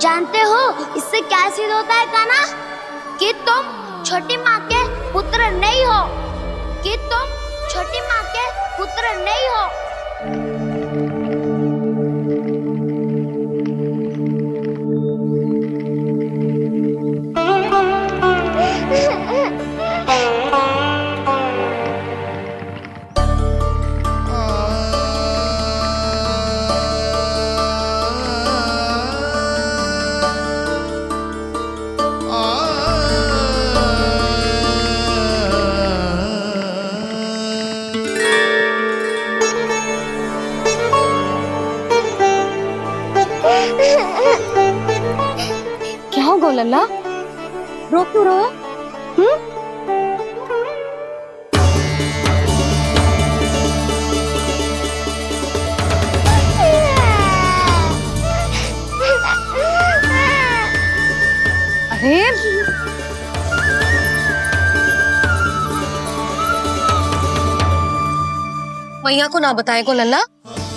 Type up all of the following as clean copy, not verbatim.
जानते हो इससे क्या सिद्ध होता है कान्हा? कि तुम छोटी माँ के पुत्र नहीं हो, कि तुम छोटी माँ के पुत्र नहीं हो। क्या होगा लल्ला? रो क्यों रहा? अरे मैया को ना बताए को लल्ला,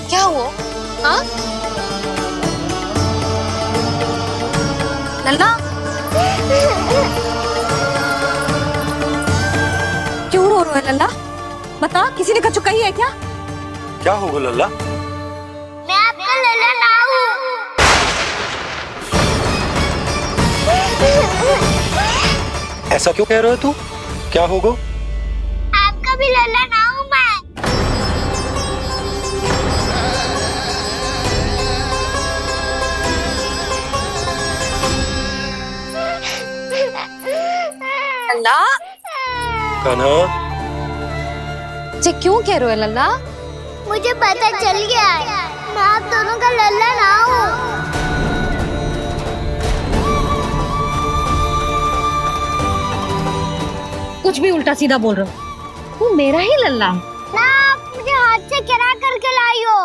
क्या हुआ? हाँ लल्ला, क्यों रो रहा है लल्ला? बता, किसी ने कछु कही है क्या? क्या होगा लल्ला? मैं आपका लल्ला ना हूँ। ऐसा क्यों कह रहे हो तू? क्या होगा? आपका भी लल्ला ना हूँ मैं। लल्ला, कान्हा, जे क्यों कह रहे हो लल्ला? मुझे पता चल गया है, मैं आप दोनों का लल्ला ना हूँ। कुछ भी उल्टा सीधा बोल रहे हो। तू मेरा ही लल्ला है। ना, आप मुझे हाथ से गिरा करके लाई हो।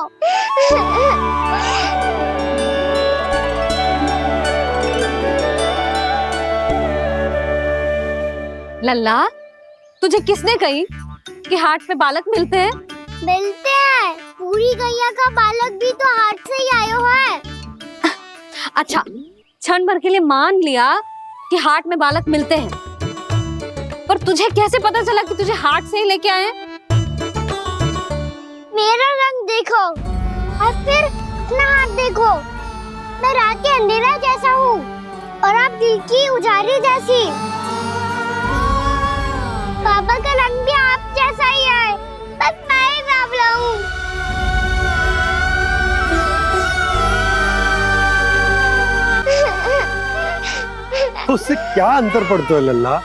लल्ला, तुझे किसने कही कि हाट में बालक मिलते हैं? मिलते हैं, पूरी गैया का बालक भी तो हाट से ही आयो है। अच्छा, क्षण भर के लिए मान लिया कि हाट में बालक मिलते हैं, पर तुझे कैसे पता चला कि तुझे हाट से ही लेके आए हैं? मेरा रंग देखो और फिर अपना हाथ देखो। मैं रात के अंधेरा जैसा हूँ और आप दिल की उजाली जैसी। बाबा का रंग भी आप जैसा ही है, बस मैं ही बाबला हूँ। उससे क्या अंतर पड़ता है लल्ला?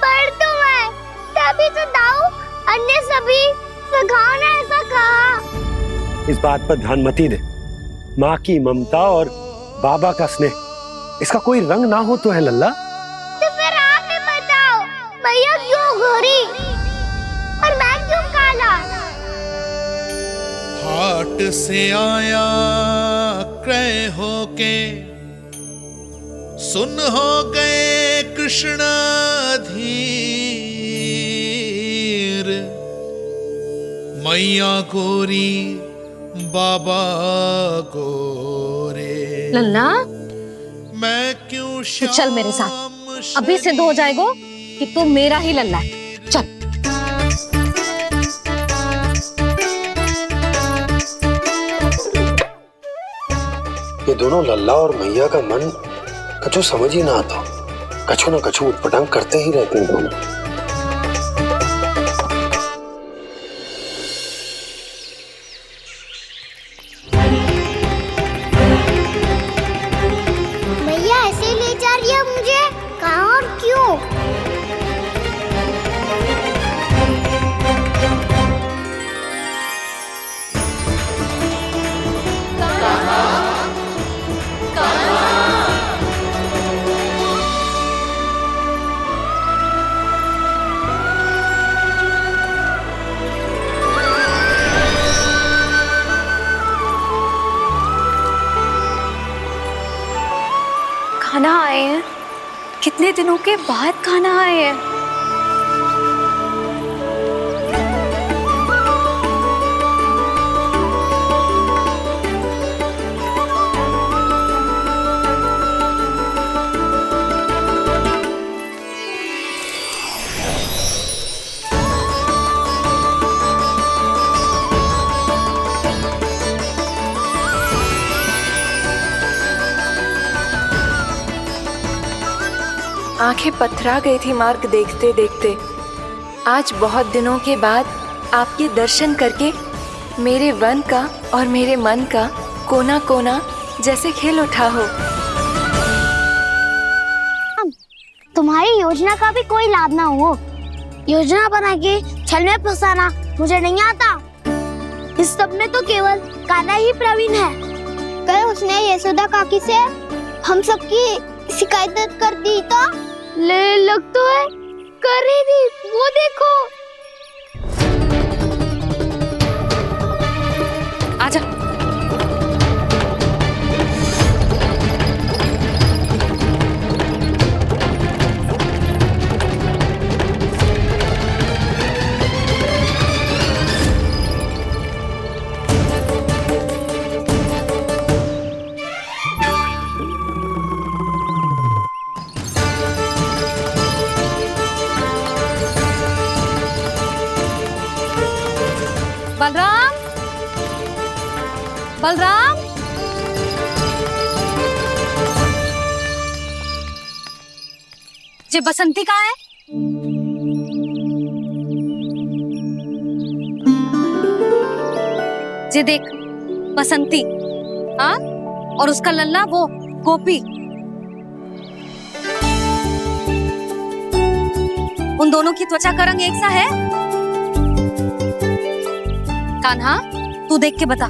पर तो मैं तभी तो दाऊ अन्य सभी सखाओ ने ऐसा कहा। इस बात पर ध्यान मत ही दे। माँ की ममता और बाबा का स्नेह, इसका कोई रंग ना हो तो है लल्ला। तो फिर आप ही बताओ, भैया क्यों गोरी और मैं क्यों काला? हाट से आया क्रय होके, सुन हो गए कृष्ण धीर। मैया गोरी बाबा गोरे, लल्ला, मैं क्यों तो चल मेरे साथ, अभी सिद्ध हो जाएगा कि तू मेरा ही लल्ला है। चल। ये दोनों लल्ला और मैया का मन कछु समझ ही ना आता, कछु ना कछु उटपटांग करते ही रहते हैं दोनों। भैया ऐसे ले जा रही है मुझे, कहाँ और क्यों? खाना आए हैं, कितने दिनों के बाद खाना आए हैं। आंखें पथरा गई थी मार्ग देखते देखते। आज बहुत दिनों के बाद आपके दर्शन करके मेरे वन का और मेरे मन का कोना कोना जैसे खिल उठा हो। तुम्हारी योजना का भी कोई लाभ ना हो। योजना बना के छल में फंसाना मुझे नहीं आता। इस सब में तो केवल कान्हा ही प्रवीण है। कल उसने यशोदा काकी से हम सबकी शिकायत कर दी तो लग तो है कर ही दी। वो देखो। आजा। बलराम, बलराम, जे बसंती कहाँ है? जे देख बसंती, हाँ, और उसका लल्ला वो गोपी। उन दोनों की त्वचा का रंग एक सा है? कान्हा, तू देख के बता,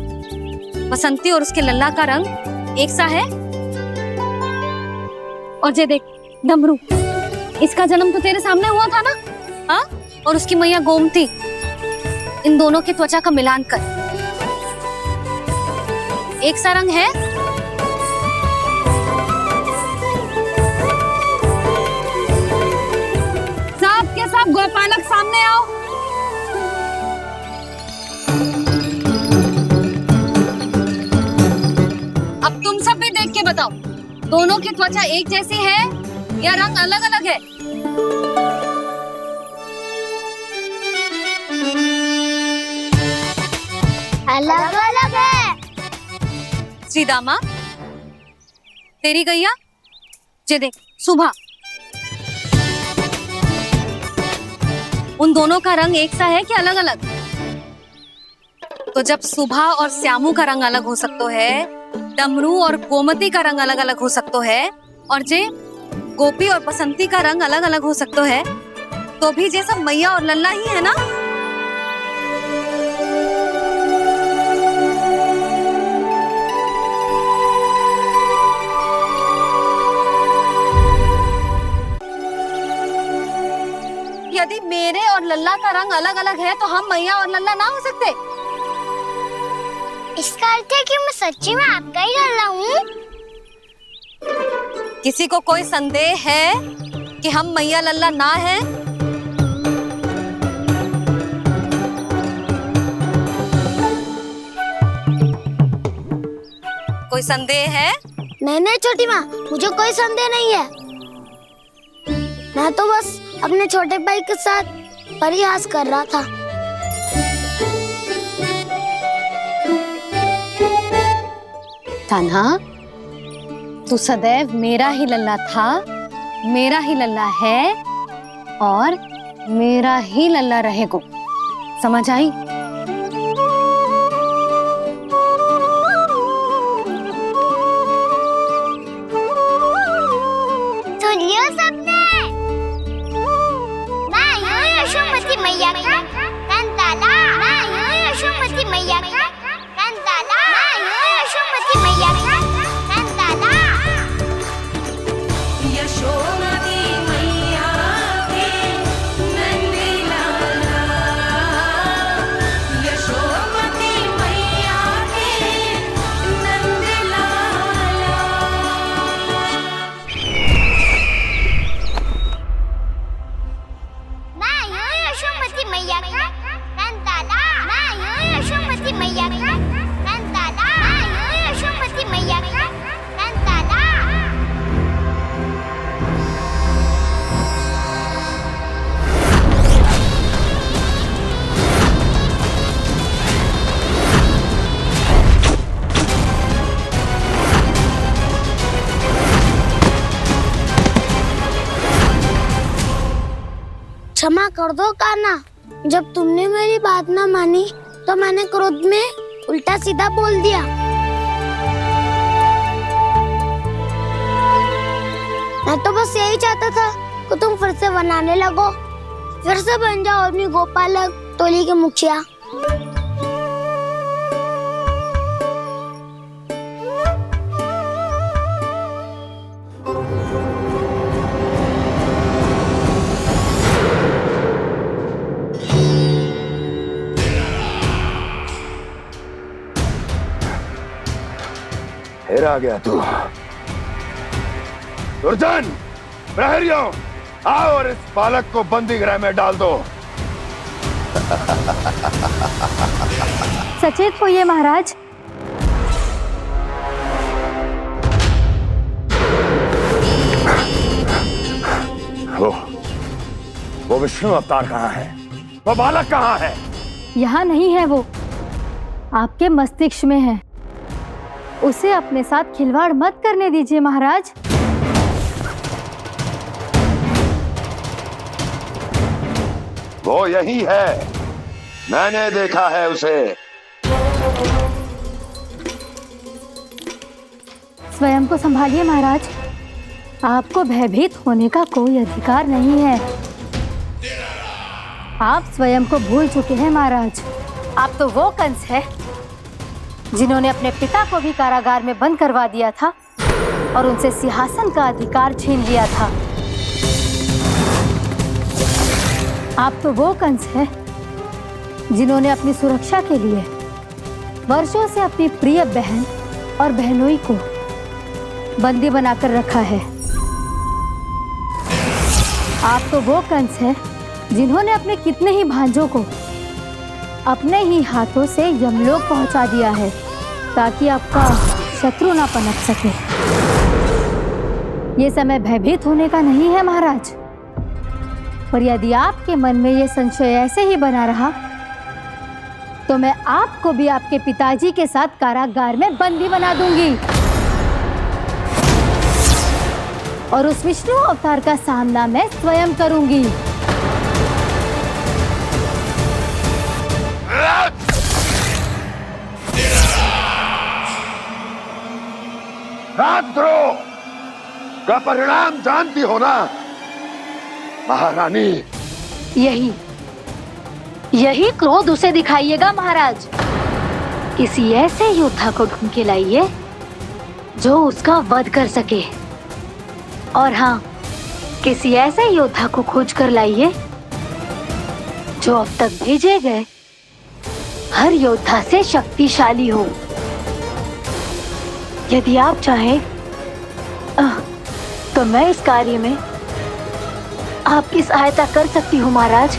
बसंती और उसके लल्ला का रंग एक सा है? और जे देख डमरू, इसका जन्म तो तेरे सामने हुआ था ना? हाँ? और उसकी मैया गोमती। इन दोनों की त्वचा का मिलान कर, एक सा रंग है? सब के सब गोपालक सामने आओ। अब तुम सब भी देख के बताओ, दोनों की त्वचा एक जैसी है या रंग अलग अलग है? अलग अलग है। श्रीदामा, तेरी गैया, जे देख सुभा, उन दोनों का रंग एक सा है कि अलग अलग? तो जब सुभा और श्यामू का रंग अलग हो सकता है, डमरू और गोमती का रंग अलग अलग हो सकता है, और जे गोपी और बसंती का रंग अलग अलग हो सकता है, तो भी जे सब मैया और लल्ला ही है ना? यदि मेरे और लल्ला का रंग अलग अलग है तो हम मैया और लल्ला ना हो सकते? इसका अर्थ है कि मैं सच्ची में आपका ही लल्ला हूँ? किसी को कोई संदेह है कि हम मैया लल्ला ना हैं? कोई संदेह है? नहीं छोटी माँ, मुझे कोई संदेह नहीं है। मैं तो बस अपने छोटे भाई के साथ परिहास कर रहा था। कान्हा, तू सदैव मेरा ही लल्ला था, मेरा ही लल्ला है और मेरा ही लल्ला रहेगा। समझ आई? सुन लियो सबने, मैं हूँ यशोमती मैया का कंताला। मैं हूँ यशोमती मैया का कंताला। मैं हूँ यशोमती मैया का कंताला। यशोमती मैया के नंदी लाला, क्षमा कर दो कान्हा। जब तुमने मेरी बात ना मानी तो मैंने क्रोध में उल्टा सीधा बोल दिया। मैं तो बस यही चाहता था कि तुम फिर से बनाने लगो, फिर से बन जाओ अपनी गोपालक टोली के मुखिया। फिर आ गया तू। दुर्जन, प्रहरियों, आओ और इस बालक को बंदी गृह में डाल दो। सचेत होइए महाराज। वो विष्णु अवतार कहाँ है? वो बालक कहाँ है? यहाँ नहीं है वो, आपके मस्तिष्क में है। उसे अपने साथ खिलवाड़ मत करने दीजिए महाराज। वो यही है, मैंने देखा है उसे। स्वयं को संभालिए महाराज, आपको भयभीत होने का कोई अधिकार नहीं है। आप स्वयं को भूल चुके हैं महाराज। आप तो वो कंस है जिन्होंने अपने पिता को भी कारागार में बंद करवा दिया था और उनसे सिंहासन का अधिकार छीन लिया था। आप तो वो कंस है जिन्होंने अपनी सुरक्षा के लिए वर्षों से अपनी प्रिय बहन और बहनोई को बंदी बनाकर रखा है। आप तो वो कंस है जिन्होंने अपने कितने ही भांजों को अपने ही हाथों से यमलोक पहुंचा दिया है ताकि आपका शत्रु ना पनप सके। ये समय भयभीत होने का नहीं है महाराज, पर यदि आपके मन में ये संशय ऐसे ही बना रहा तो मैं आपको भी आपके पिताजी के साथ कारागार में बंदी बना दूंगी और उस विष्णु अवतार का सामना मैं स्वयं करूंगी। राजद्रोह का परिणाम जानती हो ना महारानी? यही क्रोध उसे दिखाइएगा महाराज। किसी ऐसे योद्धा को ढूंढ के लाइए जो उसका वध कर सके, और हाँ, किसी ऐसे योद्धा को खोज कर लाइए जो अब तक भेजे गए हर योद्धा से शक्तिशाली हो। यदि आप चाहें तो मैं इस कार्य में आपकी सहायता कर सकती हूँ महाराज।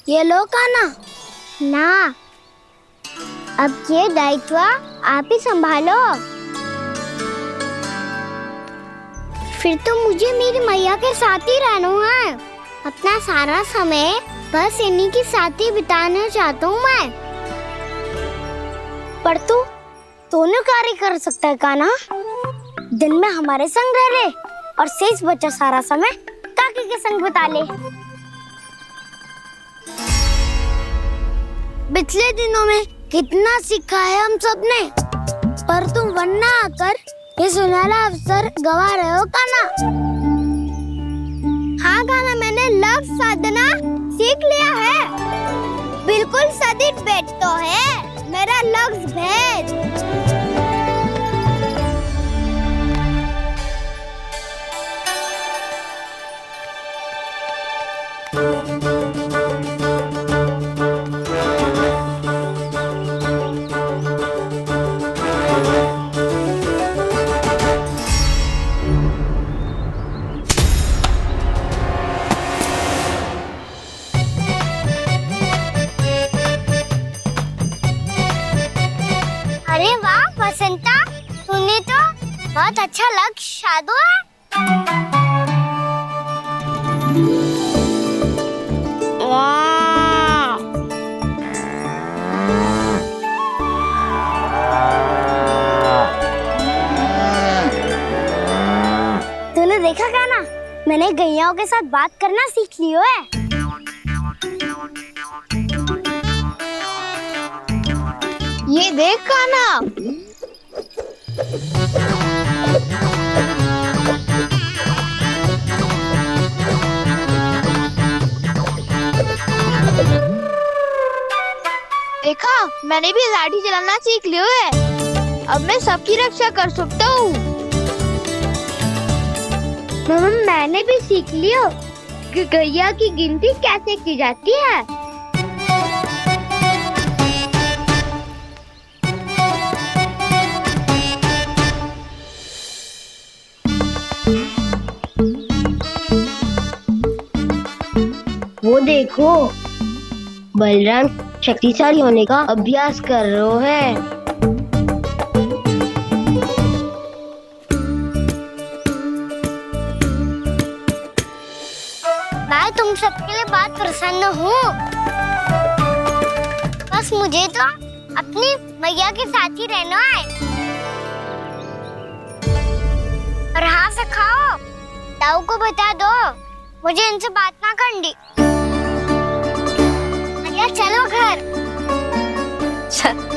ये लो कान्हा। ना, अब ये दायित्व आप ही संभालो। फिर तो मुझे मेरी मैया के साथ ही रहना है। अपना सारा समय बस इन्हीं के साथ ही बिताना चाहता हूँ मैं। पर तू दोनों कार्य कर सकता है कान्हा। दिन में हमारे संग रह ले और शेष बचा सारा समय काकी के संग बिता ले। पिछले दिनों में कितना सीखा है हम सब ने, पर तुम वरना आकर ये सुनहरा अवसर गवा रहे हो कान्हा। हाँ कान्हा, मैंने लव साधना सीख लिया है। बिल्कुल सदित भेद तो है मेरा लफ्ज भेद। बहुत अच्छा लग शादू है। वाह! तूने देखा कान्हा, मैंने गैयाओं के साथ बात करना सीख लियो है। ये देख कान्हा, देखा मैंने भी लाठी चलाना सीख लियो है। अब मैं सबकी रक्षा कर सकता हूँ। मैंने भी सीख लियो कि गैया की गिनती कैसे की जाती है। वो देखो, बलराम शक्तिशाली होने का अभ्यास कर रहे हैं। मैं तुम सबके लिए बहुत प्रसन्न हूँ। बस मुझे तो अपनी मैया के साथ ही रहना है। और हाँ से खाओ, ताऊ को बता दो मुझे इनसे बात ना करनी। मैया चलो घर। चल।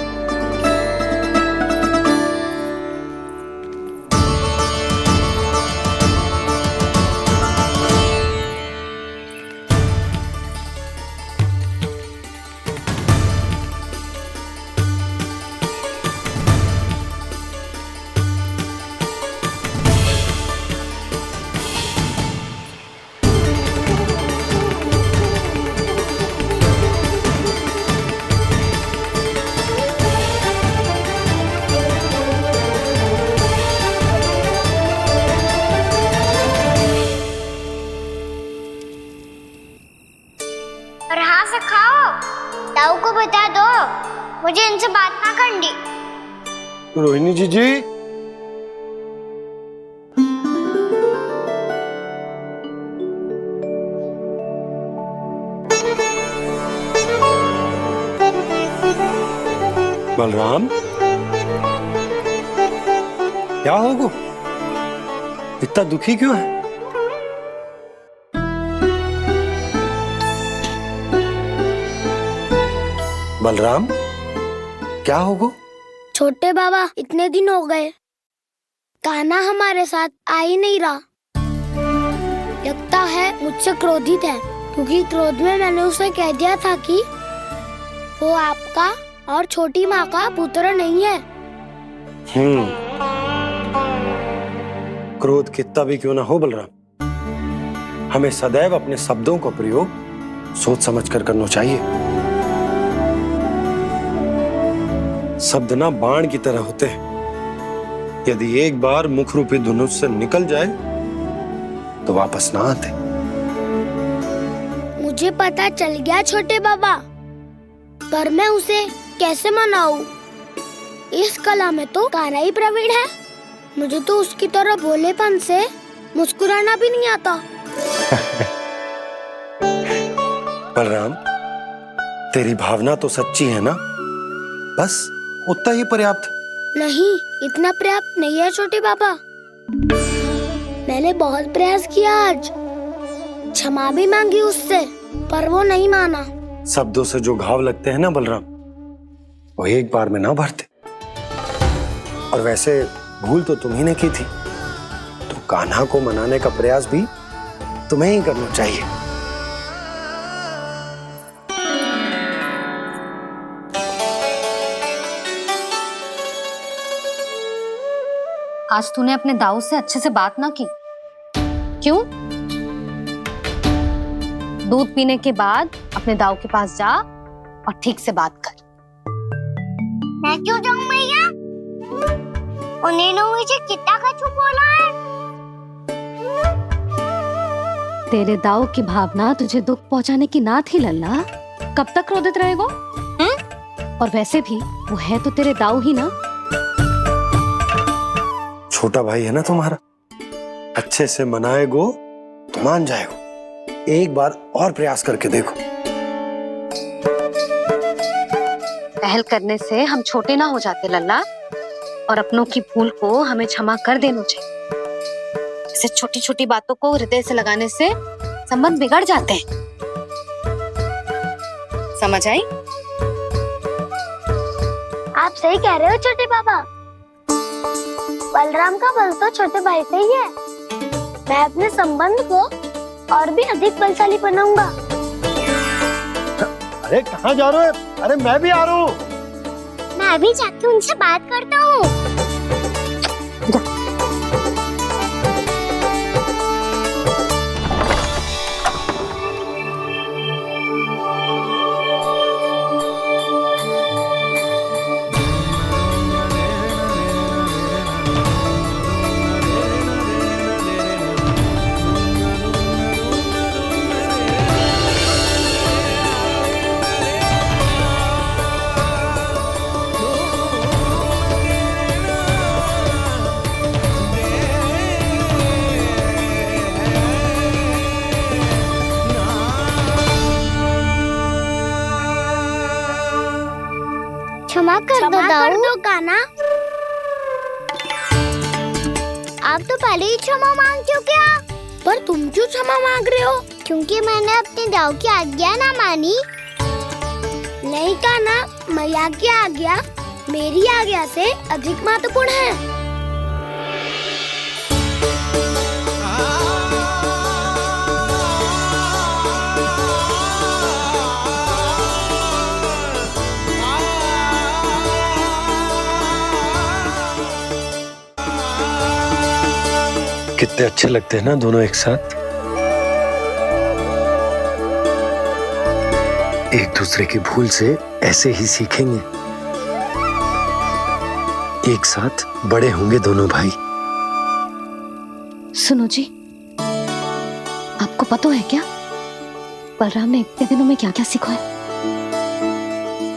और हाँ से खाओ, ताऊ को बता दो मुझे इनसे बात ना करनी। रोहिणी जी बलराम, क्या होगा? इतना दुखी क्यों है? बलराम, क्या होगा? छोटे बाबा, इतने दिन हो गए कान्हा हमारे साथ आ ही नहीं रहा। लगता है मुझसे क्रोधित है, क्योंकि क्रोध में मैंने उसे कह दिया था कि वो आपका और छोटी माँ का पुत्र नहीं है। क्रोध कितना भी क्यों ना हो बलराम, हमें सदैव अपने शब्दों का प्रयोग सोच समझकर करना चाहिए। शब्द ना बाण की तरह होते हैं, यदि एक बार मुख रूपी धनुष से निकल जाए तो वापस ना आते। मुझे पता चल गया छोटे बाबा, पर मैं उसे कैसे मनाऊं? इस कला में तो कान्हा ही प्रवीण है। मुझे तो उसकी तरह भोलेपन से मुस्कुराना भी नहीं आता। बलराम, तेरी भावना तो सच्ची है ना, बस उतना ही पर्याप्त। नहीं, इतना पर्याप्त नहीं है छोटे बाबा। मैंने बहुत प्रयास किया, आज क्षमा भी मांगी उससे, पर वो नहीं माना। शब्दों से जो घाव लगते हैं ना बलराम, वो एक बार में ना भरते। और वैसे भूल तो तुम्ही ने की थी, तो कान्हा को मनाने का प्रयास भी तुम्हें ही करना चाहिए। आज तूने अपने दाऊ से अच्छे से बात ना की, क्यों? दूध पीने के बाद अपने दाऊ के पास जा और ठीक से बात कर। मैं क्यों जाऊं मैया? उन्होंने मुझे कितना कछु बोला है। तेरे दाऊ की भावना तुझे दुख पहुंचाने की ना थी लल्ला, कब तक क्रोधित रहेगो? और वैसे भी वो है तो तेरे दाऊ ही ना। छोटा भाई है ना तुम्हारा, अच्छे से मनाएगो तो मान जाएगो। एक बार और प्रयास करके देखो। पहल करने से हम छोटे ना हो जाते लल्ला, और अपनों की भूल को हमें क्षमा कर देना चाहिए। ऐसे छोटी छोटी बातों को हृदय से लगाने से संबंध बिगड़ जाते हैं। समझ आई? आप सही कह रहे हो छोटे पापा। बलराम का बल तो छोटे भाई से ही है। मैं अपने संबंध को और भी अधिक बलशाली बनाऊंगा। अरे कहाँ जा रहे हो? अरे मैं भी आ रहा हूँ। मैं भी जाके उनसे बात करता हूँ। क्षमा कर दो कान्हा। आप तो पहले ही क्षमा मांगते हो क्या? पर तुम क्यों क्षमा मांग रहे हो? क्योंकि मैंने अपने दाऊ की आज्ञा ना मानी। नहीं कान्हा, मैया की आज्ञा मेरी आज्ञा से अधिक महत्वपूर्ण है। कितने अच्छे लगते हैं ना दोनों एक साथ। एक दूसरे की भूल से ऐसे ही सीखेंगे। एक साथ बड़े होंगे दोनों भाई। सुनो जी, आपको पता है क्या बलराम ने इतने दिनों में क्या क्या सीखा है?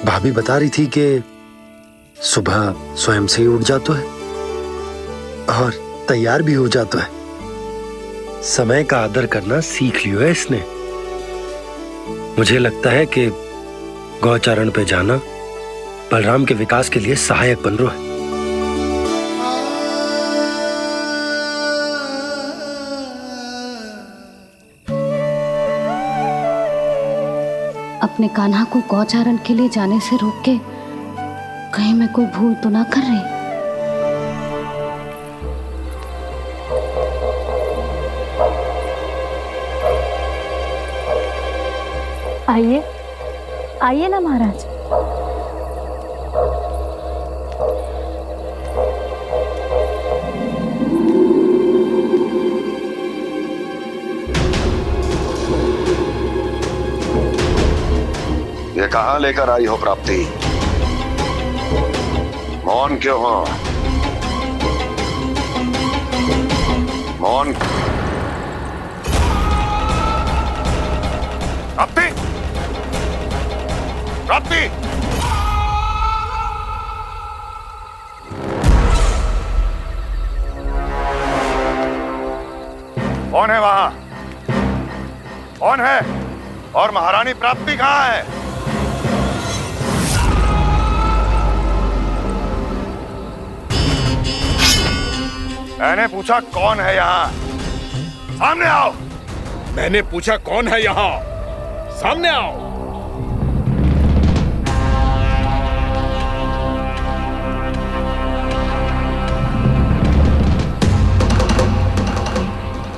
भाभी बता रही थी कि सुबह स्वयं से ही उठ जाता है और तैयार भी हो जाता है। समय का आदर करना सीख लियो है इसने। मुझे लगता है कि गौचारण पे जाना बलराम के विकास के लिए सहायक बन रहा है। अपने कान्हा को गौचारण के लिए जाने से रोक के कहीं मैं कोई भूल तो ना कर रही? आइए आइए ना महाराज। ये कहाँ लेकर आई हो प्राप्ति? मौन क्यों हो? मौन। प्राप्ति, प्राप्ति, कौन है वहां? कौन है? और महारानी प्राप्ति कहाँ है? मैंने पूछा कौन है यहाँ? सामने आओ। मैंने पूछा कौन है यहाँ? सामने आओ।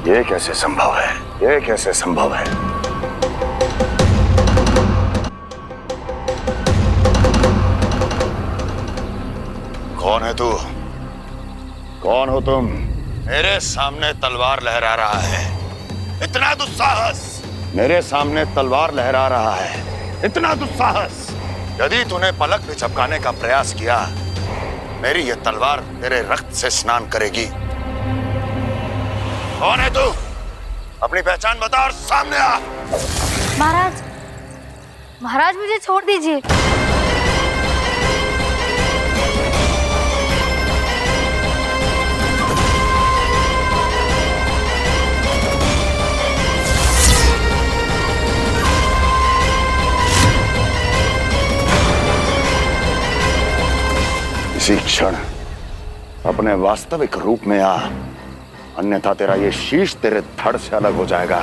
ये कैसे संभव है? ये कैसे संभव है? कौन है तू? कौन हो तुम? मेरे सामने तलवार लहरा रहा है। इतना दुस्साहस! मेरे सामने तलवार लहरा रहा है। इतना दुस्साहस! यदि तूने पलक भी झपकाने का प्रयास किया, मेरी ये तलवार तेरे रक्त से स्नान करेगी। कौन है तू? अपनी पहचान बता और सामने आ। महाराज, महाराज मुझे छोड़ दीजिए। इसी क्षण अपने वास्तविक रूप में आ, अन्यथा तेरा ये शीश तेरे धड़ से अलग हो जाएगा।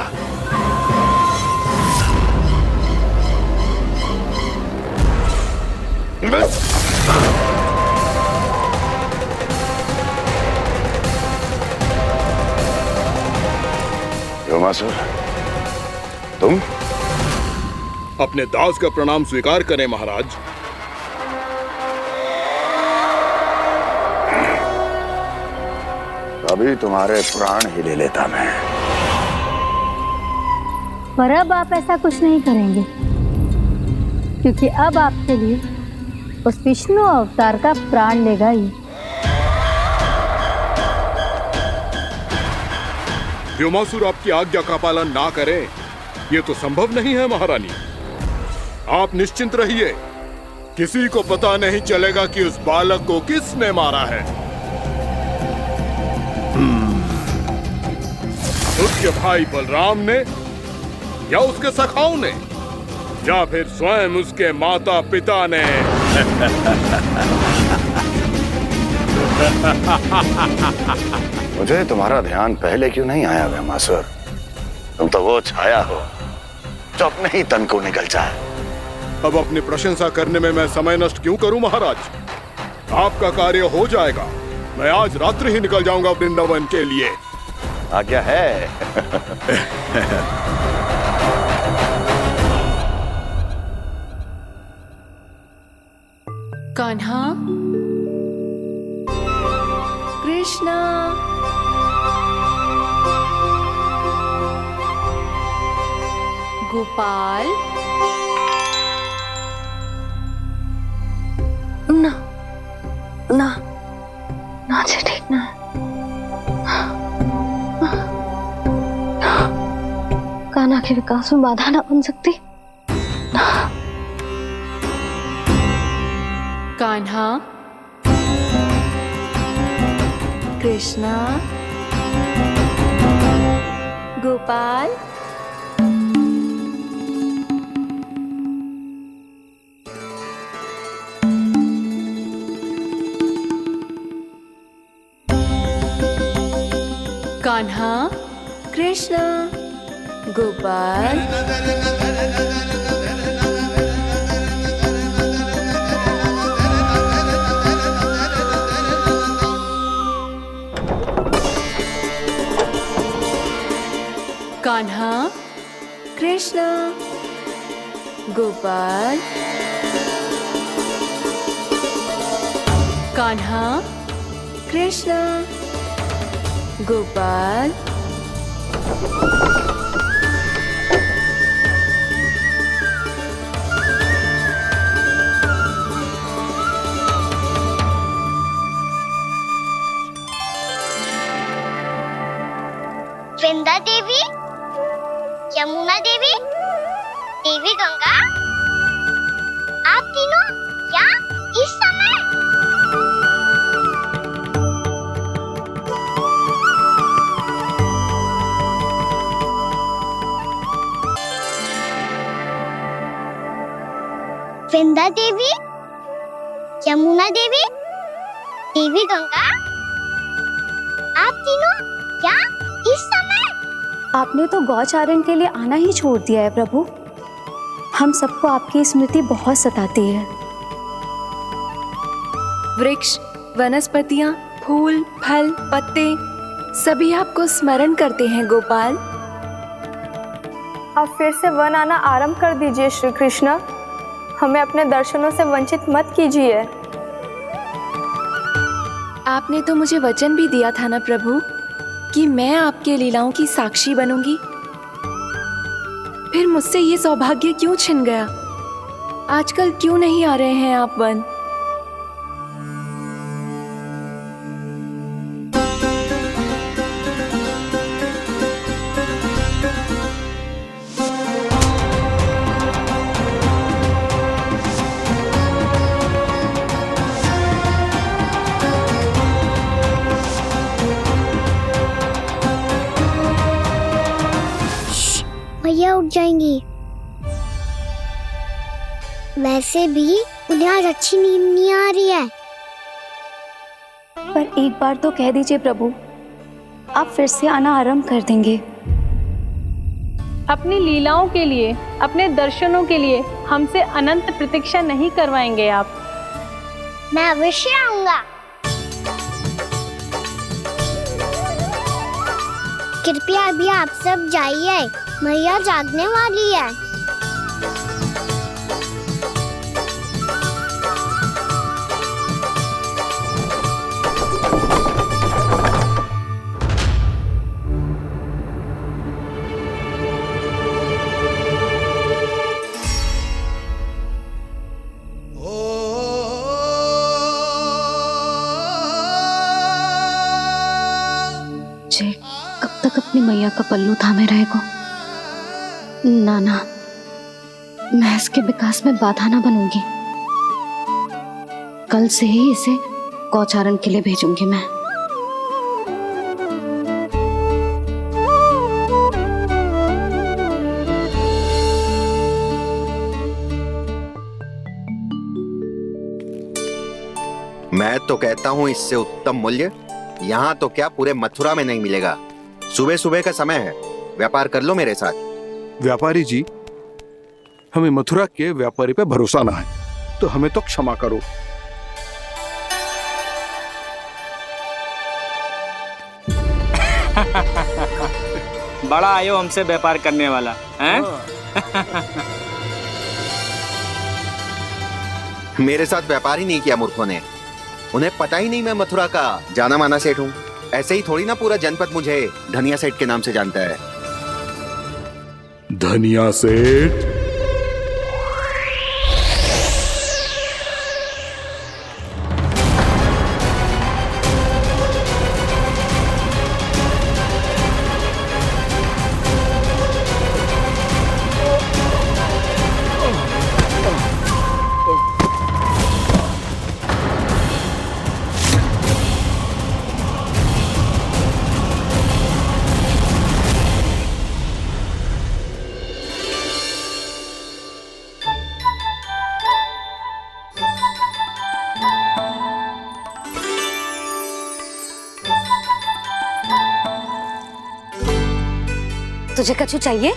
व्योमासुर, तुम अपने दास का प्रणाम स्वीकार करें महाराज। अभी तुम्हारे प्राण ही ले लेता मैं। पर अब आप ऐसा कुछ नहीं करेंगे, क्योंकि अब आपके लिए उस विष्णु अवतार का प्राण लेगा ही। व्योमासुर आपकी आज्ञा का पालन ना करे, ये तो संभव नहीं है महारानी। आप निश्चिंत रहिए, किसी को पता नहीं चलेगा कि उस बालक को किसने मारा है। उसके भाई बलराम ने, या उसके सखाओं ने, या फिर स्वयं उसके माता पिता ने। मुझे तुम्हारा ध्यान पहले क्यों नहीं आया व्योमासुर? तुम तो वो छाया हो जो अपने ही तन को निगल जाए। अब अपनी प्रशंसा करने में मैं समय नष्ट क्यों करूं महाराज? आपका कार्य हो जाएगा। मैं आज रात्रि ही निकल जाऊंगा वृंदावन के लिए। आज्ञा है। कान्हा, कृष्णा, गोपाल। ना ना ना जी, ठीक ना। कान्हा के विकास में बाधा ना बन सकती। कान्हा, कृष्णा, गोपाल। कान्हा, कृष्णा, गोपाल। कान्हा, कृष्णा, गोपाल। कान्हा, कृष्णा, गोपाल। वृंदा देवी, यमुना देवी, देवी गंगा, आप तीनों क्या इस समय? वृंदा देवी, यमुना देवी, देवी गंगा, आप तीनों क्या इस समय? आपने तो गौचारण के लिए आना ही छोड़ दिया है प्रभु। हम सबको आपकी स्मृति बहुत सताती है। वृक्ष, वनस्पतियां, फूल, फल, पत्ते सभी आपको स्मरण करते हैं गोपाल। अब फिर से वन आना आरंभ कर दीजिए श्री कृष्ण। हमें अपने दर्शनों से वंचित मत कीजिए। आपने तो मुझे वचन भी दिया था ना प्रभु कि मैं आपके लीलाओं की साक्षी बनूंगी। फिर मुझसे ये सौभाग्य क्यों छिन गया? आजकल क्यों नहीं आ रहे हैं आप वन? भैया उठ जाएंगी। वैसे भी उन्हें आज अच्छी नींद नहीं आ रही है। पर एक बार तो कह दीजिए प्रभु, आप फिर से आना आरंभ कर देंगे। अपनी लीलाओं के लिए, अपने दर्शनों के लिए हमसे अनंत प्रतीक्षा नहीं करवाएंगे आप? मैं अवश्य आऊंगा। कृपया अभी आप सब जाइए, मैया जागने वाली है। जे कब तक अपनी मैया का पल्लू थामे रहेगा? ना ना, मैं इसके विकास में बाधा ना बनूंगी। कल से ही इसे गौचारण के लिए भेजूंगी मैं। मैं तो कहता हूँ इससे उत्तम मूल्य यहाँ तो क्या पूरे मथुरा में नहीं मिलेगा। सुबह सुबह का समय है, व्यापार कर लो मेरे साथ। व्यापारी जी, हमें मथुरा के व्यापारी पे भरोसा ना है, तो हमें तो क्षमा करो। बड़ा आयो हमसे व्यापार करने वाला हैं? मेरे साथ व्यापार ही नहीं किया मूर्खों ने। उन्हें पता ही नहीं मैं मथुरा का जाना माना सेठ हूँ। ऐसे ही थोड़ी ना पूरा जनपद मुझे धनिया सेठ के नाम से जानता है। धनिया सेठ? तुझे कछु चाहिए?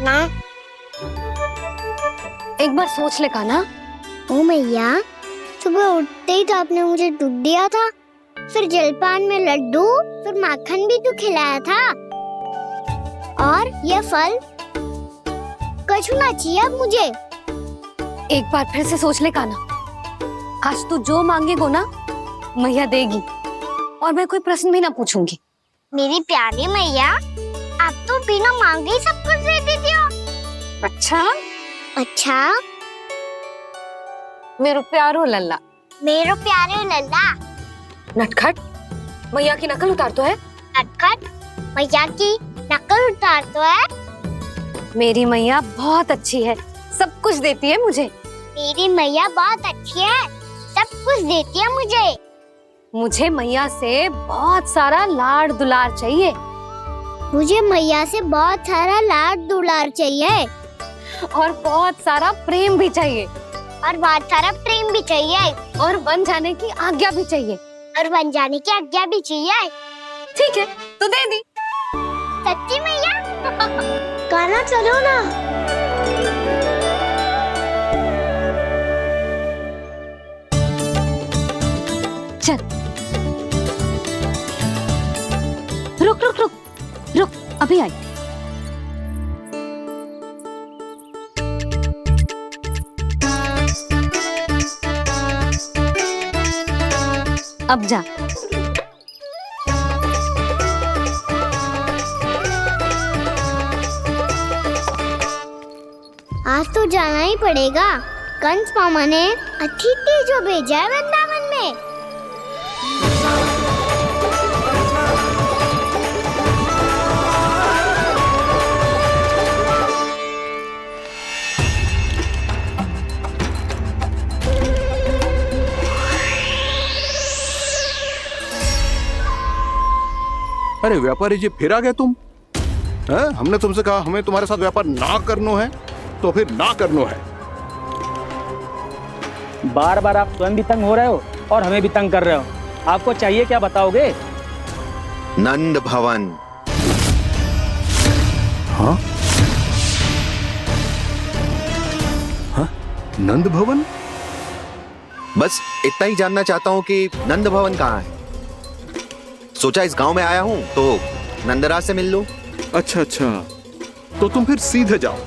ना। एक बार सोच ले कान्हा। ओ मैया, सुबह उठते ही तो आपने मुझे दूध दिया था, फिर जलपान में लड्डू, फिर माखन भी तो खिलाया था, और ये फल कछु ना चाहिए अब मुझे। एक बार फिर से सोच ले कान्हा। आज तू जो मांगेगो ना, मैया देगी, और मैं कोई प्रश्न भी ना पूछूंगी। मेरी प्यारी मैया, आप तो बिना मांगे ही सब कुछ दे देती हो। अच्छा? अच्छा? मेरो प्यारो लल्ला। मेरो प्यारे लल्ला। नटखट, मैया की नकल उतार तो है। नटखट, मैया की नकल उतार तो है। मेरी मैया बहुत अच्छी है, सब कुछ देती है मुझे। मेरी मैया बहुत अच्छी है, सब कुछ देती है मुझे। मुझे मैया से बहुत सारा लाड़ दुलार चाहिए। मुझे मैया से बहुत सारा लाड दुलार चाहिए, और बहुत सारा प्रेम भी चाहिए, और बहुत सारा प्रेम भी चाहिए, और बन जाने की आज्ञा भी चाहिए, और बन जाने की आज्ञा भी चाहिए। ठीक है, तो दे दी। सच्ची मैया? गाना चलो ना। चल। रुक रुक रुक रुक, अभी आई। अब जा। आज तो जाना ही पड़ेगा। कंस मामा ने अतिथि जो भेजा है वृंदावन में। अरे व्यापारी जी, फिर आ गए तुम? हैं? हमने तुमसे कहा हमें तुम्हारे साथ व्यापार ना करनो है, तो फिर ना करनो है। बार बार आप स्वयं भी तंग हो रहे हो और हमें भी तंग कर रहे हो। आपको चाहिए क्या बताओगे? नंद भवन। हाँ? हाँ? नंद भवन? बस इतना ही जानना चाहता हूँ कि नंद भवन कहाँ है। सोचा इस गांव में आया हूँ तो नंदराज से मिल लूं। अच्छा अच्छा, तो तुम फिर सीधे जाओ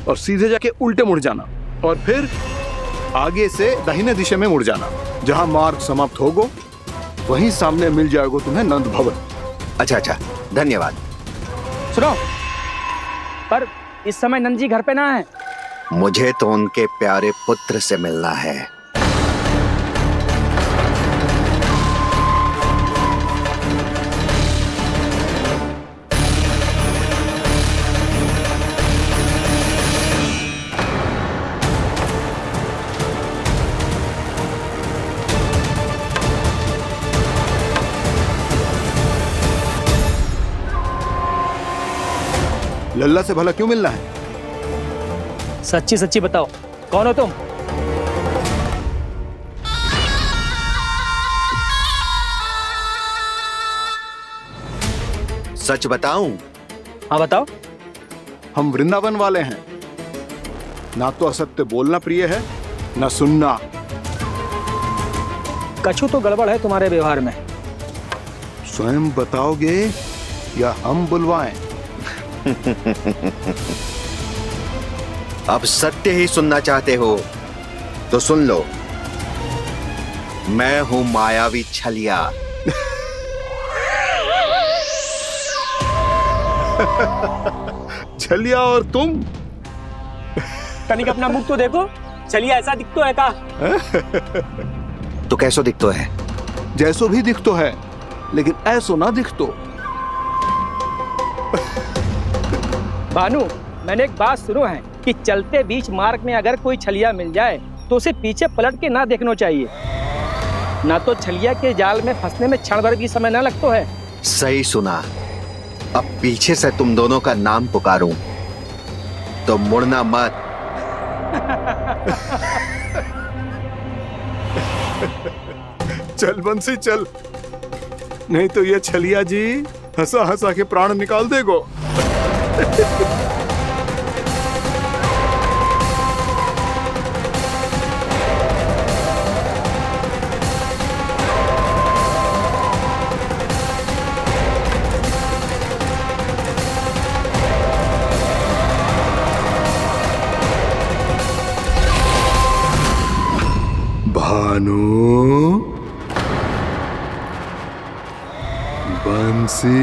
और सीधे जाके उल्टे मुड़ जाना और फिर आगे से दाहिने दिशा में मुड़ जाना। जहाँ मार्ग समाप्त होगो वहीं सामने मिल जाएगा तुम्हें नंद भवन। अच्छा अच्छा, धन्यवाद। सुनो, पर इस समय नंद जी घर पे ना है। मुझे तो उनके प्यारे पुत्र से मिलना है। लल्ला से भला क्यों मिलना है? सच्ची सच्ची बताओ, कौन हो तुम? सच बताऊं? हाँ बताओ। हम वृंदावन वाले हैं। ना तो असत्य बोलना प्रिय है, ना सुनना। कछु तो गड़बड़ है तुम्हारे व्यवहार में। स्वयं बताओगे या हम बुलवाएं? अब सत्य ही सुनना चाहते हो तो सुन लो। मैं हूं मायावी छलिया। छलिया और तुम? कनिक अपना मुख तो देखो, चलिए ऐसा दिखतो है का? तो कैसो दिखतो है? जैसो भी दिखतो है, लेकिन ऐसो ना दिखतो। भानु, मैंने एक बात सुनो है कि चलते बीच मार्ग में अगर कोई छलिया मिल जाए तो उसे पीछे पलट के ना देखना चाहिए, ना तो छलिया के जाल में फंसने में क्षण भर भी समय ना लगता है। सही सुना। अब पीछे से तुम दोनों का नाम पुकारूं तो मुड़ना मत। चल बंसी चल, नहीं तो ये छलिया जी हंसा हंसा के प्राण निकाल देगो। भानु, बंसी।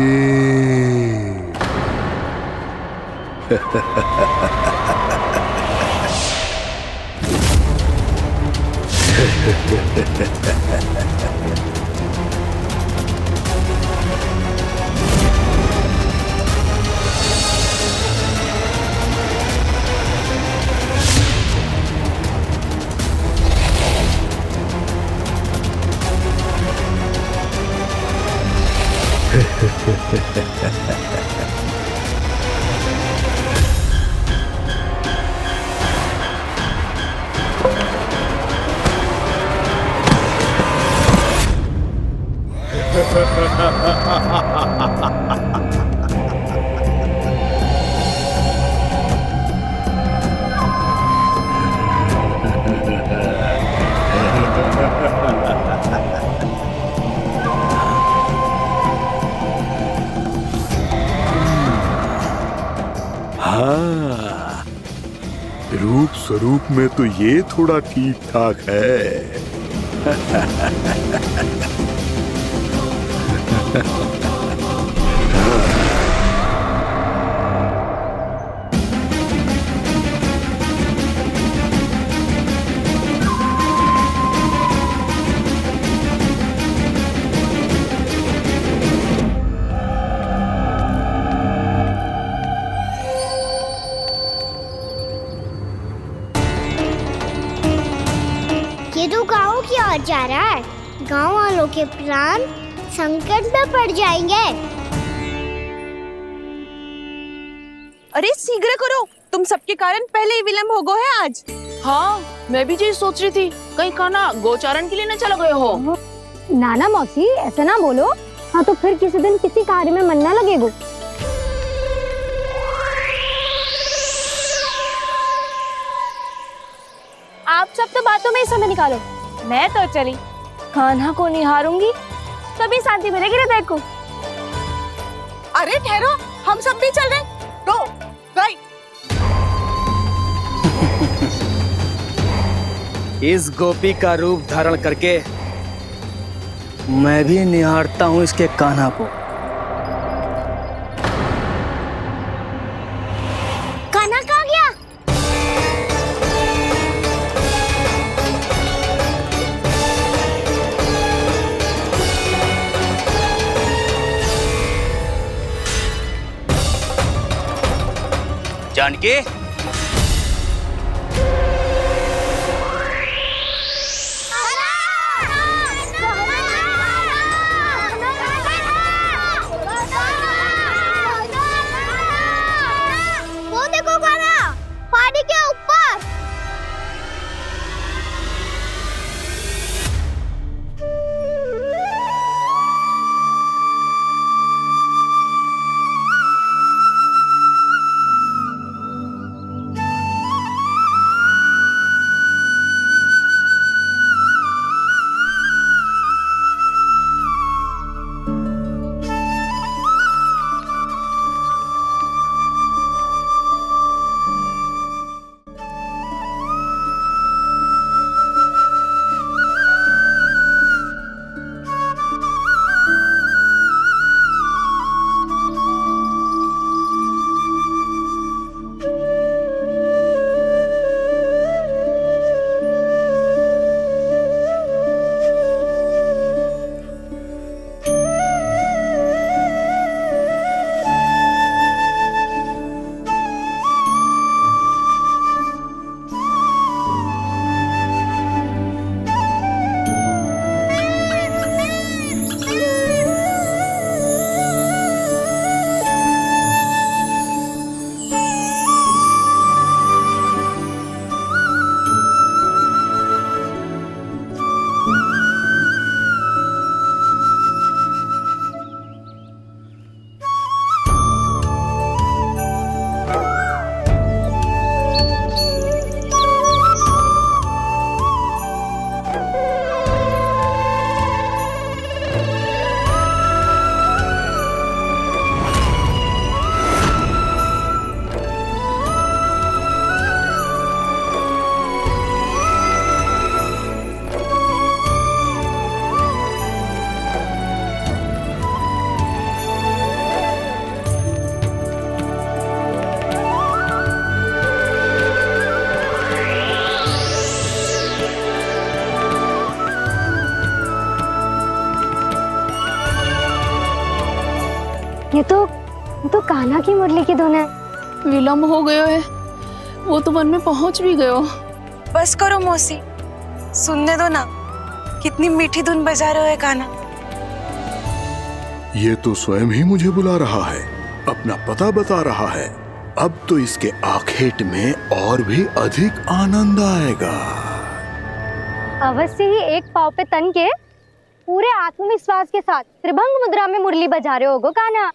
हाँ, रूप स्वरूप में तो ये थोड़ा ठीक ठाक है। ये तो गाँव की ओर जा रहा है। गाँव वालों के प्राण संकट में पड़ जाएंगे। अरे शीघ्र करो, तुम सबके कारण पहले ही विलंब हो गो है आज। हाँ, मैं भी यही सोच रही थी, कहीं खाना गोचारण के लिए न चला गए हो। नाना मौसी ऐसे ना बोलो। हाँ तो फिर किसी दिन किसी कार्य में मन ना लगेगो। आप सब तो बातों में ही समय निकालो। मैं तो चली कान्हा को निहारूंगी, तभी शांति मिलेगी हृदय को। अरे ठहरो, हम सब भी चल रहे। रो गई। इस गोपी का रूप धारण करके मैं भी निहारता हूँ इसके कान्हा को। कान्हा कहाँ गया? जानकी, वो देखो कान्हा पहाड़ी के ऊपर। ये तो कान्हा की मुरली की धुन है। विलम्ब हो गयो है, वो तो वन में पहुंच भी गयो। बस करो मौसी, सुनने दो ना, कितनी मीठी धुन बजा रहे हो कान्हा। ये तो स्वयं ही मुझे बुला रहा है, अपना पता बता रहा है। अब तो इसके आखेट में और भी अधिक आनंद आएगा। अवश्य ही एक पाव पे तन के पूरे आत्मविश्वास के साथ त्रिभंग मुद्रा में मुरली बजा रहे होगो कान्हा।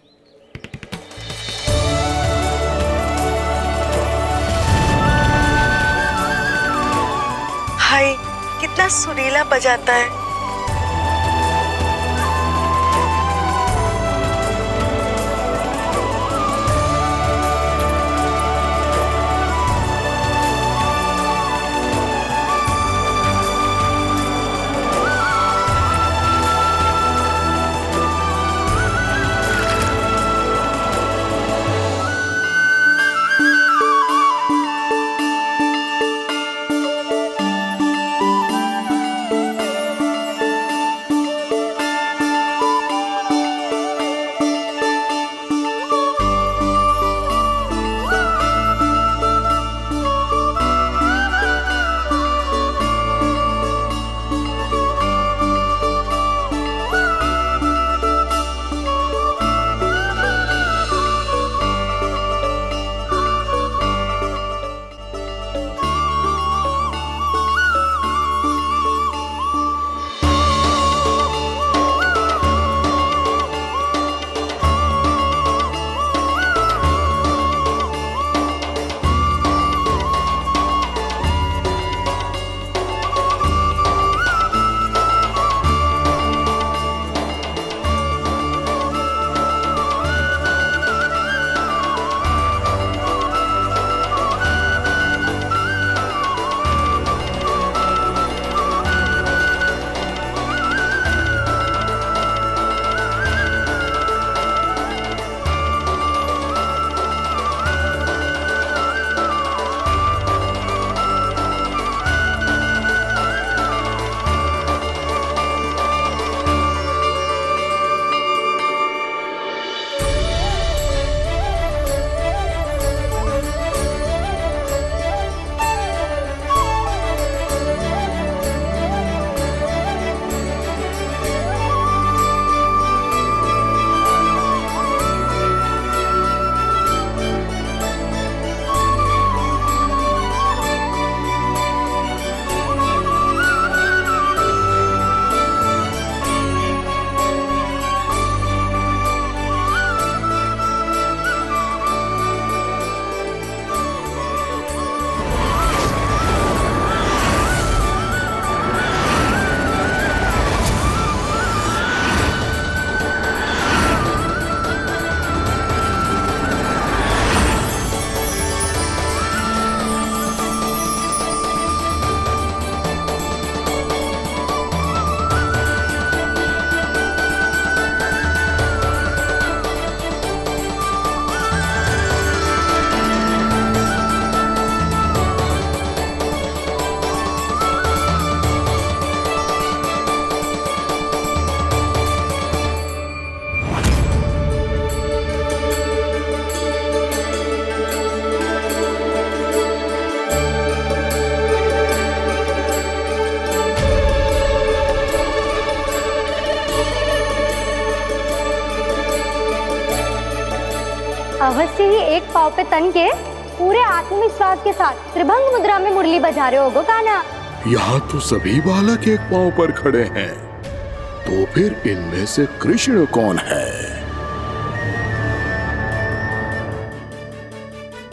हाय, कितना सुरीला बजाता है। अवश्य ही एक पाँव पे तन के पूरे आत्मविश्वास के साथ त्रिभंग मुद्रा में मुरली बजा रहे होगो कान्हा। यहाँ तो सभी बालक एक पांव पर खड़े हैं, तो फिर इनमें से कृष्ण कौन है?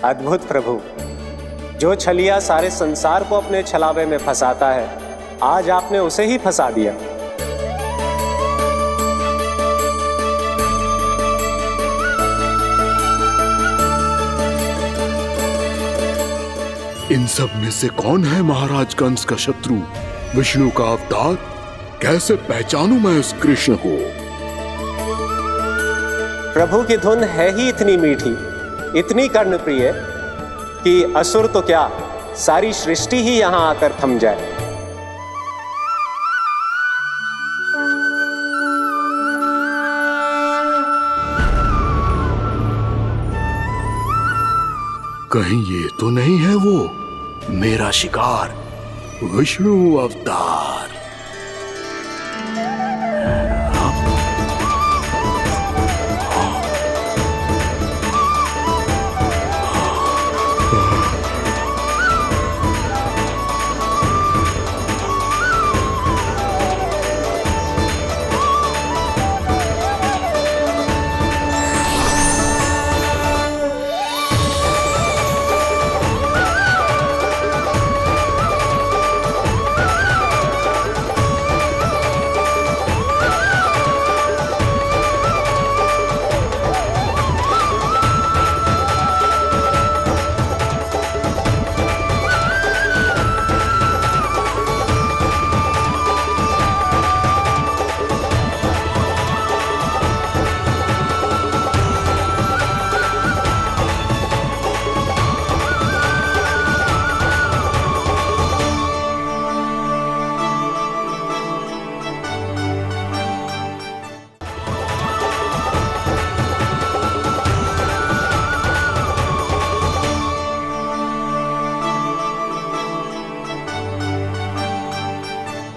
अद्भुत प्रभु, जो छलिया सारे संसार को अपने छलावे में फंसाता है, आज आपने उसे ही फंसा दिया। इन सब में से कौन है महाराज कंस का शत्रु, विष्णु का अवतार? कैसे पहचानूं मैं उस कृष्ण को? प्रभु की धुन है ही इतनी मीठी, इतनी कर्णप्रिय कि असुर तो क्या, सारी सृष्टि ही यहां आकर थम जाए। कहीं ये तो नहीं है वो मेरा शिकार, विष्णु अवतार?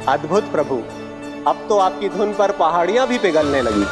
अद्भुत प्रभु, अब तो आपकी धुन पर पहाड़ियां भी पिघलने लगी।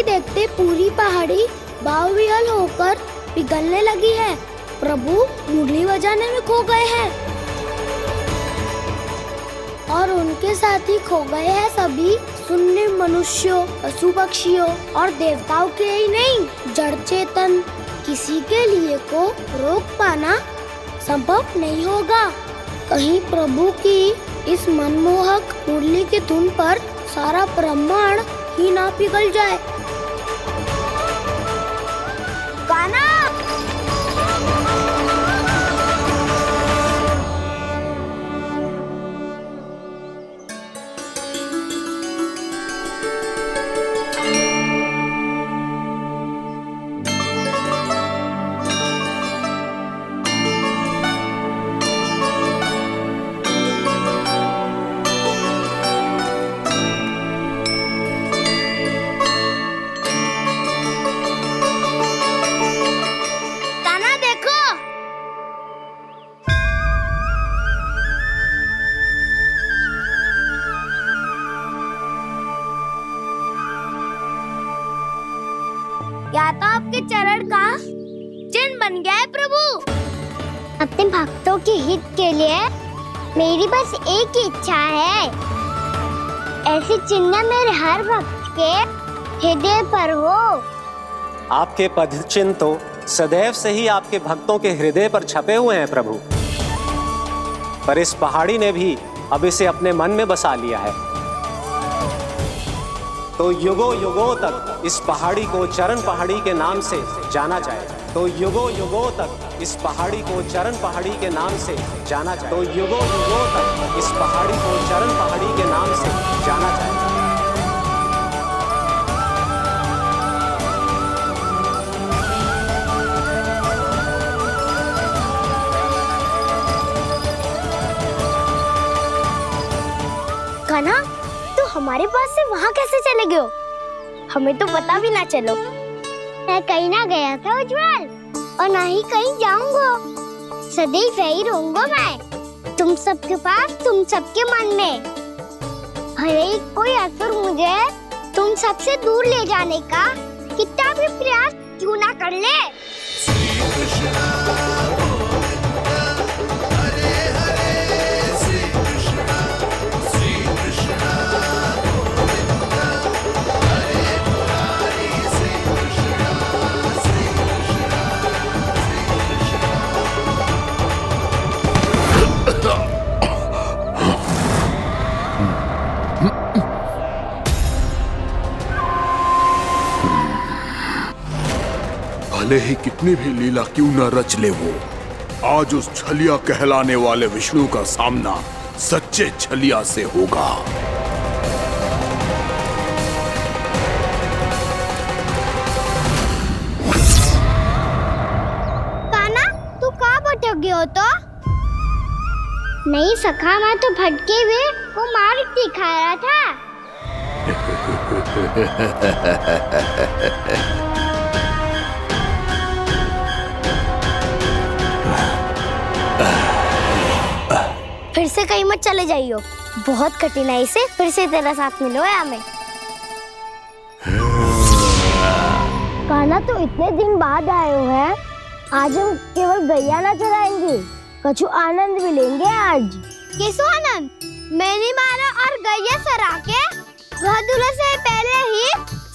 देखते पूरी पहाड़ी बाहुविहल होकर पिघलने लगी है। प्रभु मुरली बजाने में खो गए हैं और उनके साथ ही खो गए हैं सभी सुनने मनुष्यों, पशु पक्षियों और देवताओं के ही नहीं, जड़ चेतन किसी के लिए को रोक पाना संभव नहीं होगा। कहीं प्रभु की इस मनमोहक मुरली की धुन पर सारा ब्रह्मांड ही ना पिघल जाए। गाना या तो आपके चरण का चिन्ह बन गया है प्रभु। अपने भक्तों के हित के लिए मेरी बस एक ही इच्छा है, ऐसी चिन्ह मेरे हर भक्त के हृदय पर हो। आपके पद चिन्ह तो सदैव से ही आपके भक्तों के हृदय पर छपे हुए हैं प्रभु, पर इस पहाड़ी ने भी अब इसे अपने मन में बसा लिया है। तो युगों युगों तक इस पहाड़ी को चरण पहाड़ी के नाम से जाना जाए। तो तो युगों युगों तक इस पहाड़ी को चरण पहाड़ी के नाम से जाना जाए। तो युगों युगों तक इस पहाड़ी को चरण पहाड़ी के नाम से जाना जाए। कान्हा, तू हमारे पास से वहाँ कैसे चले गए हो? हमें तो पता भी ना चलो। मैं कहीं ना गया था उज्जवल, और ना ही कहीं जाऊंगा। सदैव यही रहूंगा मैं, तुम सबके पास, तुम सबके मन में। भले ही कोई असुर मुझे तुम सबसे दूर ले जाने का कितना भी प्रयास क्यों ना कर ले। भले ही कितनी भी लीला क्यों न रच ले वो, आज उस छलिया कहलाने वाले विष्णु का सामना सच्चे छलिया से होगा। कान्हा, तू कहाँ भटक गए हो तो? नहीं सखा, मैं तो भटके हुए वो मार्ग दिखा रहा था। फिर से कहीं मत चले जाइयो, बहुत कठिनाई से फिर से तेरा साथ मिलो है हमें। कान्हा, तो इतने दिन बाद आए हो हैं, आज हम केवल गैया ना चलाएंगे, कछु आनंद भी लेंगे आज। किसो आनंद? मैंने मारा और गैया सरा के घर दूल्हे से पहले ही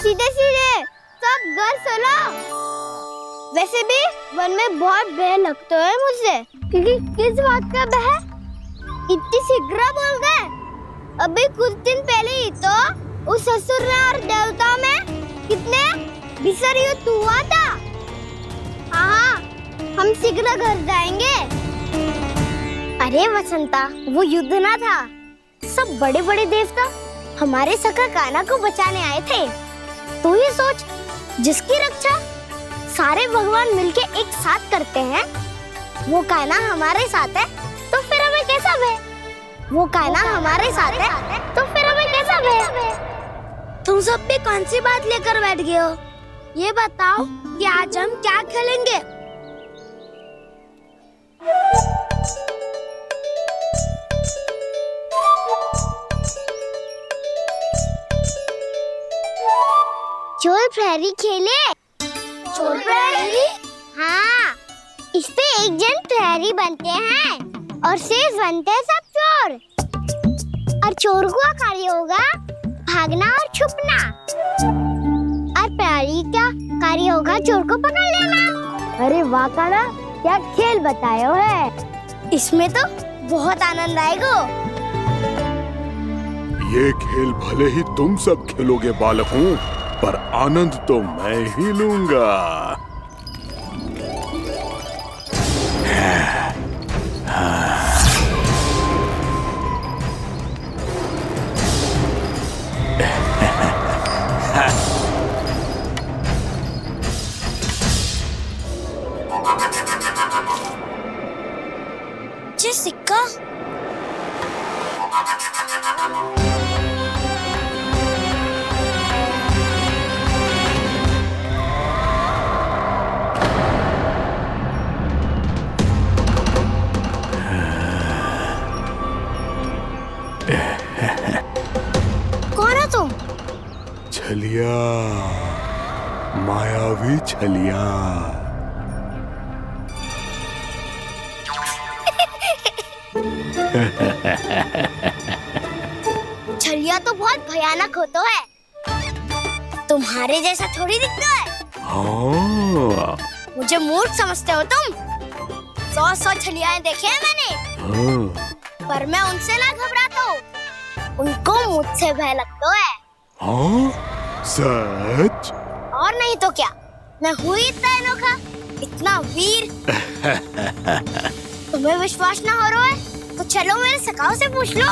सीधे सीधे सब घर चलो। वैसे भी वन में बहुत भय लगता है मुझसे, क्योंकि किस बात का भय? इतनी शीघ्र बोल गए। अभी कुछ दिन पहले ही तो उस असुर और देवता में कितने भीषण युद्ध हुआ था। हाँ, हम शीघ्र घर जाएंगे। अरे वसंता, वो युद्ध ना था, सब बड़े बड़े देवता हमारे सखा कान्हा को बचाने आए थे। तू ये सोच, जिसकी रक्षा सारे भगवान मिलके एक साथ करते हैं, वो कान्हा हमारे साथ है, तो फिर हमें कैसा भय? वो कान्हा हमारे साथ है, तो फिर हमें कैसा भय? तुम सब भी कौन सी बात लेकर बैठ गए हो? ये बताओ कि आज हम क्या खेलेंगे? चोर प्रहरी खेले? चोर प्रहरी? हाँ, इस पे एक जन प्रहरी बनते हैं और शेष बनते हैं सब चोर। और चोर का कार्य होगा भागना और छुपना, और प्रहरी का कार्य होगा चोर को पकड़ लेना। अरे वाह कान्हा, क्या खेल बताए हो है। इसमें तो बहुत आनंद आएगा। ये खेल भले ही तुम सब खेलोगे बालकों, पर आनंद तो मैं ही लूंगा। ये सिक्का कौन है तुम? छलिया, मायावी छलिया। छलिया तो बहुत भयानक होता है, तुम्हारे जैसा थोड़ी दिखता है। हाँ। मुझे मूर्ख समझते हो तुम? 100 छलियाएं देखे हैं मैंने। हाँ। पर मैं उनसे ना घबराता हूँ, उनको मुझसे भय लगता है। हाँ? सच? और नहीं तो क्या, मैं हूँ इतना अनोखा, इतना वीर। तुम्हें विश्वास ना हो रहा है तो चलो मेरे सखाओं से पूछ लो।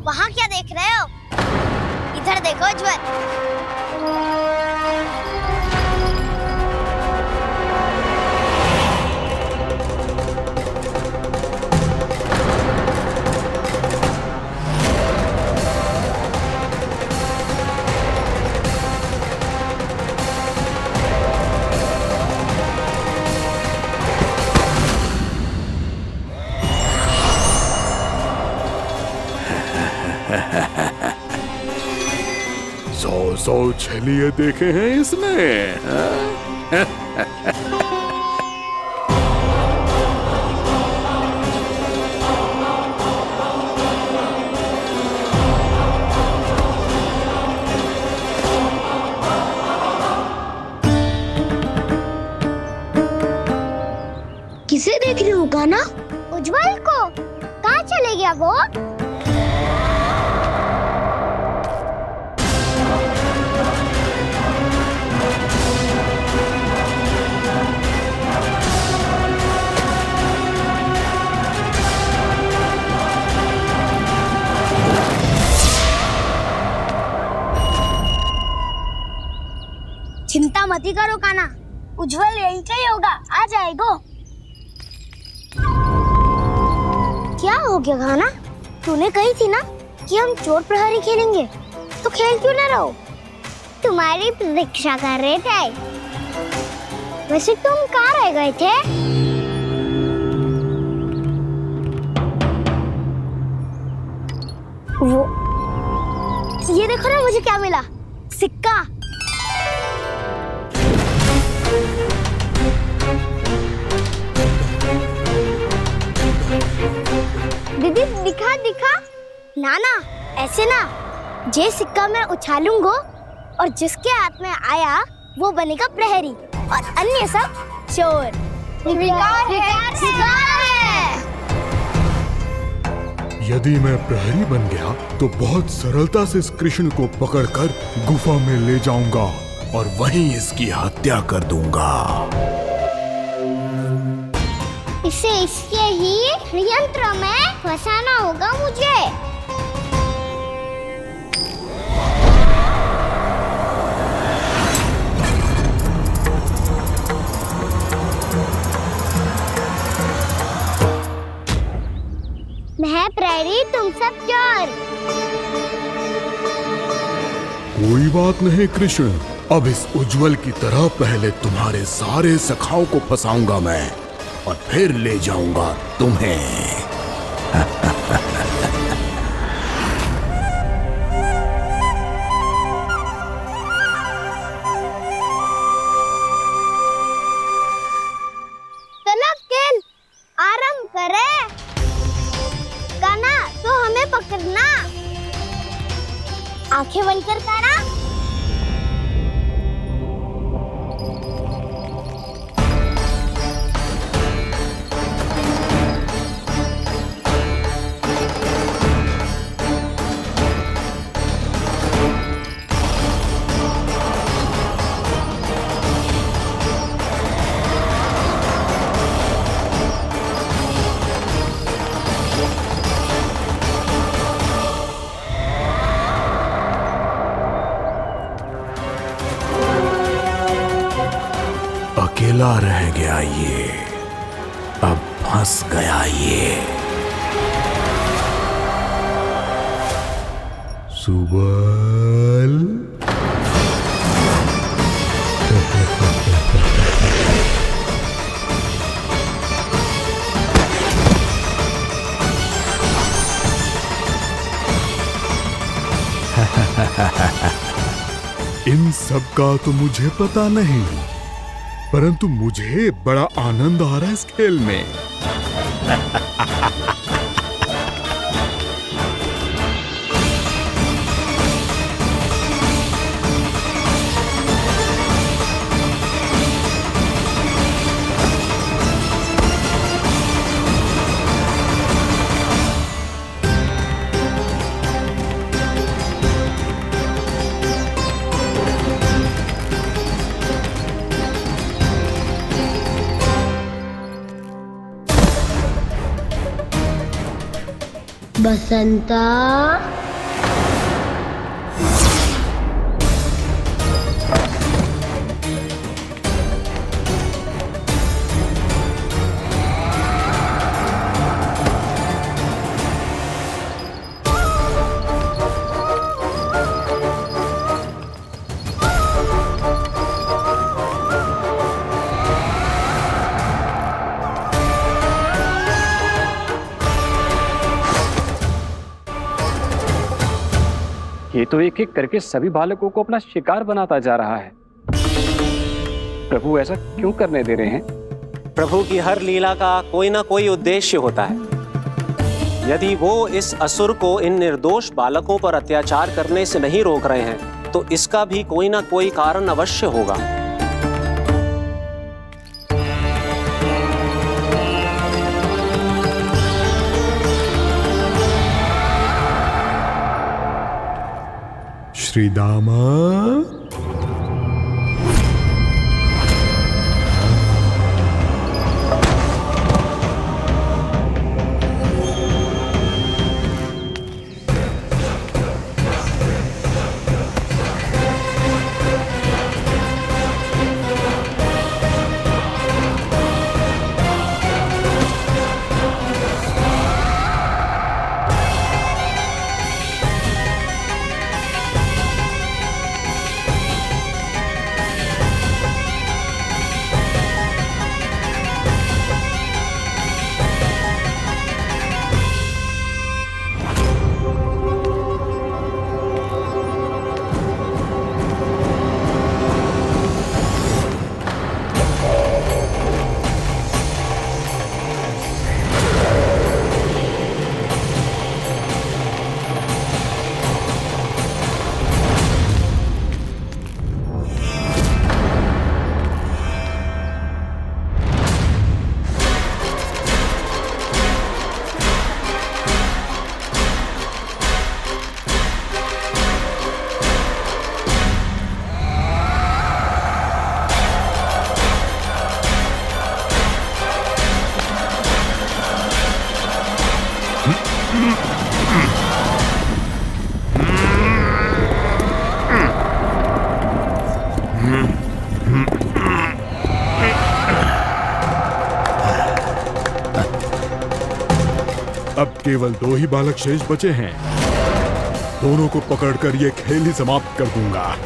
वहाँ क्या देख रहे हो? इधर देखो उज्जवल। सौ छलिए देखे हैं इसने। किसे देख रही हूँ कान्हा? उज्जवल को। कहाँ चले गया वो? चिंता मत करो कान्हा, उज्जवल यही का ही होगा, आ जाएगा। क्या हो गया कान्हा? तूने कही थी ना कि हम चोर प्रहरी खेलेंगे, तो खेल क्यों ना रहो? तुम्हारी प्रतीक्षा कर रहे थे। वैसे तुम कहाँ रह गए थे? वो ये देखो ना, मुझे क्या मिला? सिक्का। दीदी दिखा दिखा। ना ना, ऐसे ना। जे सिक्का मैं उछालूंगा और जिसके हाथ में आया वो बनेगा प्रहरी और अन्य सब चोर। शिकार है। यदि मैं प्रहरी बन गया तो बहुत सरलता से इस कृष्ण को पकड़कर गुफा में ले जाऊंगा और वहीं इसकी हत्या कर दूंगा। इसे इसके ही यंत्र में फंसाना होगा मुझे। मैं प्रहरी, तुम सब चोर। कोई बात नहीं कृष्ण, अब इस उज्जवल की तरह पहले तुम्हारे सारे सखाओं को फंसाऊंगा मैं और फिर ले जाऊंगा तुम्हें। चलो खेल आरंभ करें। कान्हा तो हमें पकड़ना। आंखें बंद कर कान्हा। अकेला रह गया ये, अब फंस गया ये। सुबल इन सब का तो मुझे पता नहीं, परंतु मुझे बड़ा आनंद आ रहा है इस खेल में। बसंता, ये तो एक एक करके सभी बालकों को अपना शिकार बनाता जा रहा है। प्रभु ऐसा क्यों करने दे रहे हैं? प्रभु की हर लीला का कोई ना कोई उद्देश्य होता है। यदि वो इस असुर को इन निर्दोष बालकों पर अत्याचार करने से नहीं रोक रहे हैं तो इसका भी कोई ना कोई कारण अवश्य होगा। श्री दामा, अब केवल 2 ही बालक शेष बचे हैं। दोनों को पकड़कर ये खेल ही समाप्त कर दूंगा।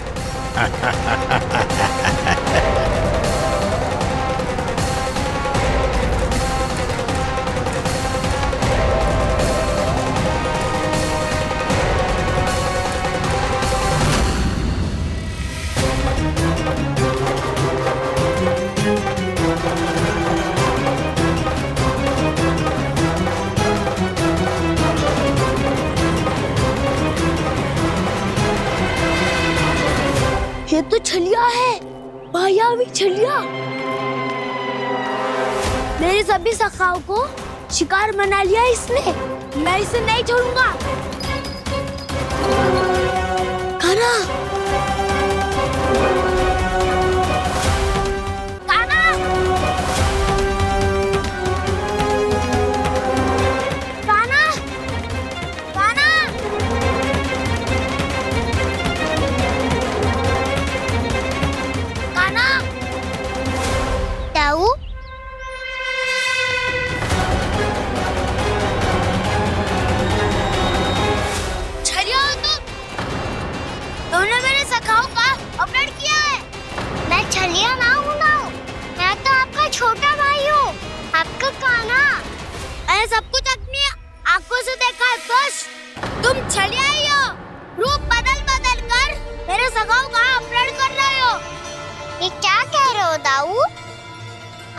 ये तो छलिया है, मायावी छलिया। मेरे सभी सखाओं को शिकार बना लिया इसने। मैं इसे नहीं छोड़ूंगा। कान्हा, कान्हा, कान्हा, कान्हा। दाऊ, छलिया हो तुमने मेरे सखाओं का अपहरण किया है। मैं छलिया ना हूँ ना, मैं तो आपका छोटा भाई हूँ, आपका कान्हा। मैंने सब कुछ अपनी आंखों से देखा है। बस तुम छलिया ही हो, रूप बदल बदल कर मेरे सखाओं का अपहरण कर रहे हो। ये क्या कह रहे हो दाऊ?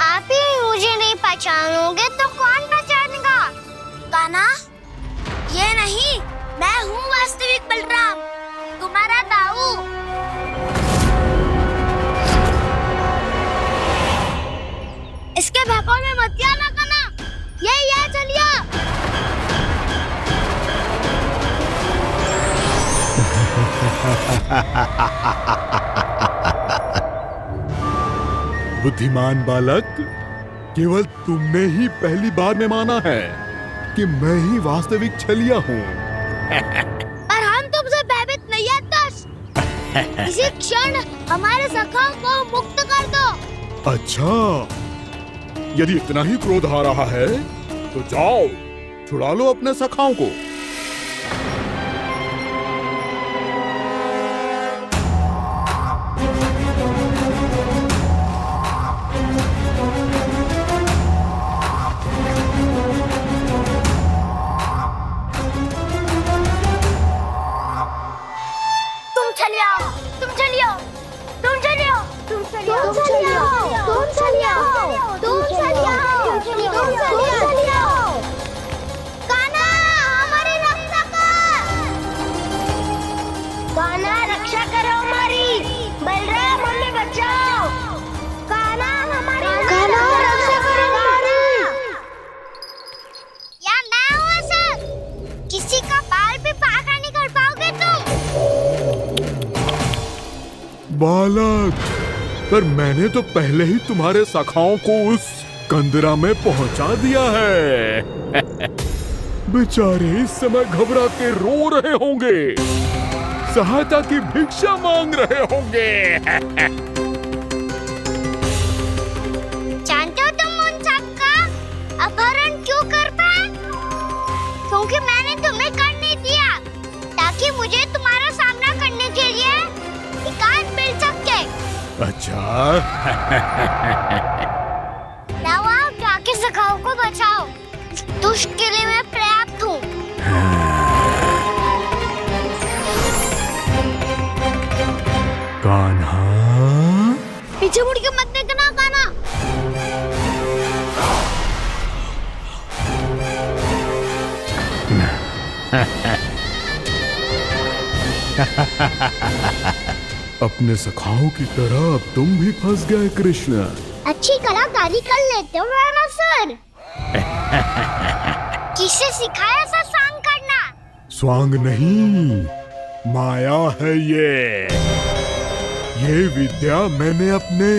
आप ही मुझे नहीं पहचानोगे तो कौन पहचानेगा? कान्हा, ये नहीं, मैं हूँ वास्तविक बलराम, तुम्हारा दाऊ। इसके बहकावे में मत आना कान्हा, यही है चलिया। बुद्धिमान बालक, केवल तुमने ही पहली बार में माना है। कि मैं ही वास्तविक छलिया हूँ। पर हम तुमसे भयभीत नहीं है दस। इसी क्षण हमारे सखाओं को मुक्त कर दो। अच्छा, यदि इतना ही क्रोध आ रहा है तो जाओ छुड़ा लो अपने सखाओं को। तुम चले आओ, तुम चले आओ, तुम चले आओ, तुम चले आओ, तुम चले आओ, तुम चले आओ, तुम चले आओ, तुम चले आओ। कान्हा, हमारी रक्षा कर। कान्हा, रक्षा करो हमारी। बलराम, हमें बचाओ। कान्हा, हमारी रक्षा करो हमारी। यार मैं हूँ सर। किसी का बाल भी पाका नहीं कर पाओगे तुम। बालक, पर मैंने तो पहले ही तुम्हारे सखाओं को उस कंदरा में पहुंचा दिया है। बेचारे इस समय घबरा के रो रहे होंगे, सहायता की भिक्षा मांग रहे होंगे। जानते हो तुम उन सबका अपहरण क्यों कर पाए? क्योंकि मैंने तुम्हें कर नहीं दिया, ताकि मुझे तुम्हारा सामना करने के लिए एकांत मिल सके। अच्छा। जाओ आओ, जाके सखाओं को बचाओ। दुष्ट के लिए मैं पर्याप्त हूँ। कान्हा, पीछे मुड़ के मत देखना कान्हा। अपने सखाओं की तरह अब तुम भी फंस गए कृष्ण। अच्छी कलाकारी कर लेते हो राणा सर। किससे सिखाया ऐसा स्वांग करना? स्वांग नहीं, माया है ये विद्या मैंने अपने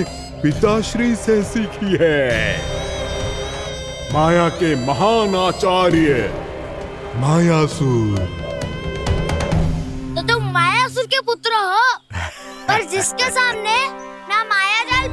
पिताश्री से सीखी है। माया के महान आचार्य मायासुर। तो तुम मायासुर के पुत्र हो, पर जिसके सामने ना माया जाल